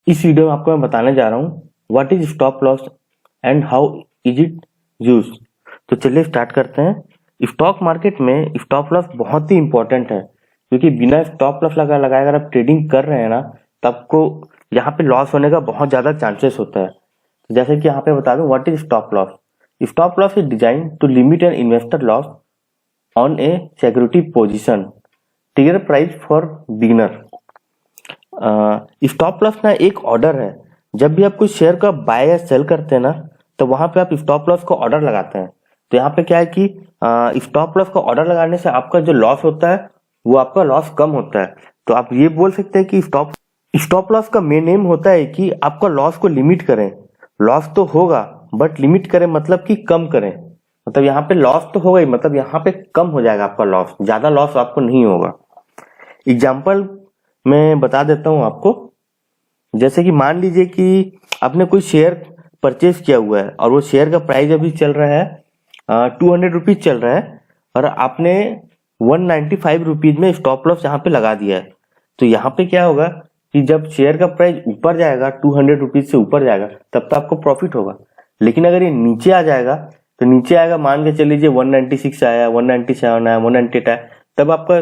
इस वीडियो में आपको मैं बताने जा रहा हूँ what is stop loss and how is it use. तो चलिए स्टार्ट करते हैं। स्टॉक मार्केट में स्टॉप लॉस बहुत ही इंपॉर्टेंट है, क्योंकि बिना स्टॉप लॉस लगाए अगर आप ट्रेडिंग कर रहे हैं ना, तो आपको यहाँ पे लॉस होने का बहुत ज्यादा चांसेस होता है। तो जैसे कि यहाँ पे बता दूं what is stop loss. Stop loss is design to limit an investor loss on a security position, trigger price for beginner. Stop loss ना एक ऑर्डर है। जब भी आप कोई शेयर का बाय या सेल करते हैं ना, तो वहां पे आप स्टॉप लॉस का ऑर्डर लगाते हैं। तो यहाँ पे क्या है कि स्टॉप लॉस का ऑर्डर लगाने से आपका जो लॉस होता है वो आपका लॉस कम होता है। तो आप ये बोल सकते हैं कि स्टॉप लॉस का मेन एम होता है कि आपका लॉस को लिमिट करें। लॉस तो होगा बट लिमिट करें, मतलब कि कम करें। मतलब यहाँ पे लॉस तो होगा ही, मतलब यहाँ पे कम हो जाएगा आपका लॉस, ज्यादा लॉस आपको नहीं होगा। एग्जाम्पल मैं बता देता हूं आपको। जैसे कि मान लीजिए कि आपने कोई शेयर परचेज किया हुआ है और वो शेयर का प्राइस अभी चल रहा है 200 रुपीज चल रहा है, और आपने 195 रुपीज में स्टॉप लॉस यहाँ पे लगा दिया है। तो यहाँ पे क्या होगा कि जब शेयर का प्राइस ऊपर जाएगा, 200 रुपीज से ऊपर जाएगा, तब तो आपको प्रॉफिट होगा। लेकिन अगर ये नीचे आ जाएगा, तो नीचे आएगा, मान के चल लीजिए 196 आया, 197 आया, 198 आया, तब आपका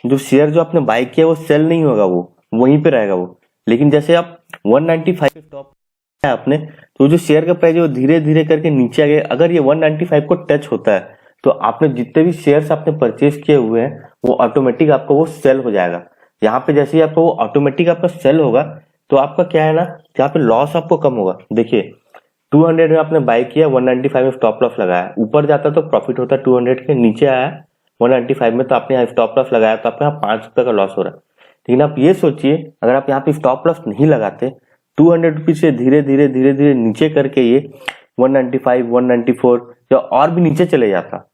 जो शेयर जो आपने बाय किया वो सेल नहीं होगा, वो वहीं पे रहेगा वो। लेकिन जैसे आप 195 स्टॉप है आपने, तो जो शेयर का प्राइस वो धीरे धीरे करके नीचे आ गया। अगर ये 195 को टच होता है, तो आपने जितने भी शेयर्स आपने परचेज किए हुए हैं वो ऑटोमेटिक आपको वो सेल हो जाएगा। यहाँ पे जैसे ही आपको वो ऑटोमेटिक आपका सेल होगा, तो आपका क्या है ना, यहाँ पे लॉस आपको कम होगा। देखिए 200 में आपने बाय किया, 195 में स्टॉप लॉस लगाया, ऊपर जाता तो प्रॉफिट होता 200 के, नीचे आया 195 में तो आपने यहाँ स्टॉप लॉस लगाया, तो आपके यहाँ 5 रुपए का लॉस हो रहा है। लेकिन आप ये सोचिए, अगर आप यहाँ पे स्टॉप लॉस नहीं लगाते, 200 रुपीज से धीरे धीरे धीरे धीरे नीचे करके ये 195, 194 या और भी नीचे चले जाता,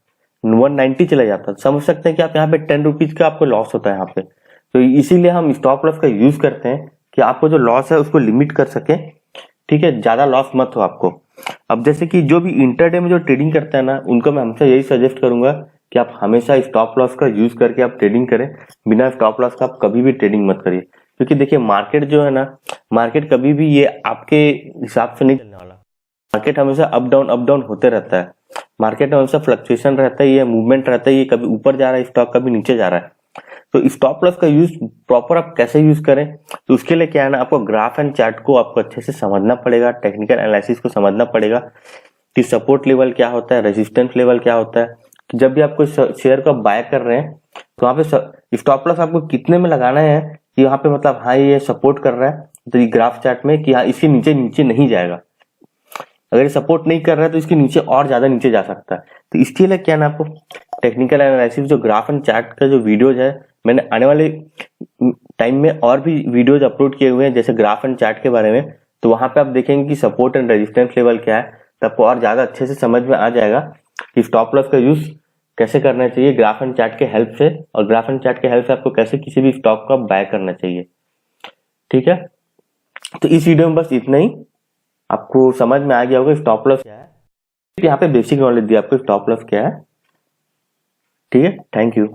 190 चले जाता, समझ सकते हैं कि आप यहाँ पे 10 रुपीज का आपको लॉस होता है यहाँ पे। तो इसीलिए हम स्टॉप लॉस का यूज करते हैं कि आपको जो लॉस है उसको लिमिट कर सके। ठीक है, ज्यादा लॉस मत हो आपको। अब जैसे कि जो भी इंटरडे में जो ट्रेडिंग करते हैं ना, उनको मैं हमसे यही सजेस्ट करूंगा कि आप हमेशा स्टॉप लॉस का यूज करके आप ट्रेडिंग करें। बिना स्टॉप लॉस का आप कभी भी ट्रेडिंग मत करिए, क्योंकि देखिए मार्केट जो है ना, मार्केट कभी भी ये आपके हिसाब से नहीं चलने वाला। मार्केट हमेशा अप डाउन होते रहता है। मार्केट में हमेशा फ्लक्चुएशन रहता है, ये मूवमेंट रहता है, ये कभी ऊपर जा रहा है स्टॉक, कभी नीचे जा रहा है। तो स्टॉप लॉस का यूज प्रॉपर आप कैसे यूज करें, तो उसके लिए क्या है ना, आपको ग्राफ एंड चार्ट को आपको अच्छे से समझना पड़ेगा, टेक्निकल एनालिसिस को समझना पड़ेगा कि सपोर्ट लेवल क्या होता है, रेजिस्टेंस लेवल क्या होता है। कि जब भी आप कोई शेयर को बाय कर रहे हैं, तो वहां पे स्टॉप लॉस आपको कितने में लगाना है कि यहाँ पे मतलब हाँ ये सपोर्ट कर रहा है, तो ये ग्राफ चार्ट में कि हाँ इसके नीचे नीचे नहीं जाएगा। अगर ये सपोर्ट नहीं कर रहा है तो इसके नीचे और ज्यादा नीचे जा सकता है। तो इसके लिए क्या है ना, आपको टेक्निकल एनालिसिस जो ग्राफ एंड चार्ट का जो वीडियोज है, मैंने आने वाले टाइम में और भी वीडियोज अपलोड किए हुए हैं जैसे ग्राफ एंड चार्ट के बारे में। तो वहां पे आप देखेंगे कि सपोर्ट एंड रेजिस्टेंस लेवल क्या है, तो आपको और ज्यादा अच्छे से समझ में आ जाएगा कि स्टॉप लॉस का यूज कैसे करना चाहिए ग्राफ एंड चार्ट के हेल्प से, और ग्राफ एंड चार्ट के हेल्प से आपको कैसे किसी भी स्टॉक को बाय करना चाहिए। ठीक है, तो इस वीडियो में बस इतना ही। आपको समझ में आ गया होगा स्टॉप लॉस क्या है। यहाँ पे बेसिक नॉलेज दिया आपको स्टॉप लॉस क्या है। ठीक है, थैंक यू।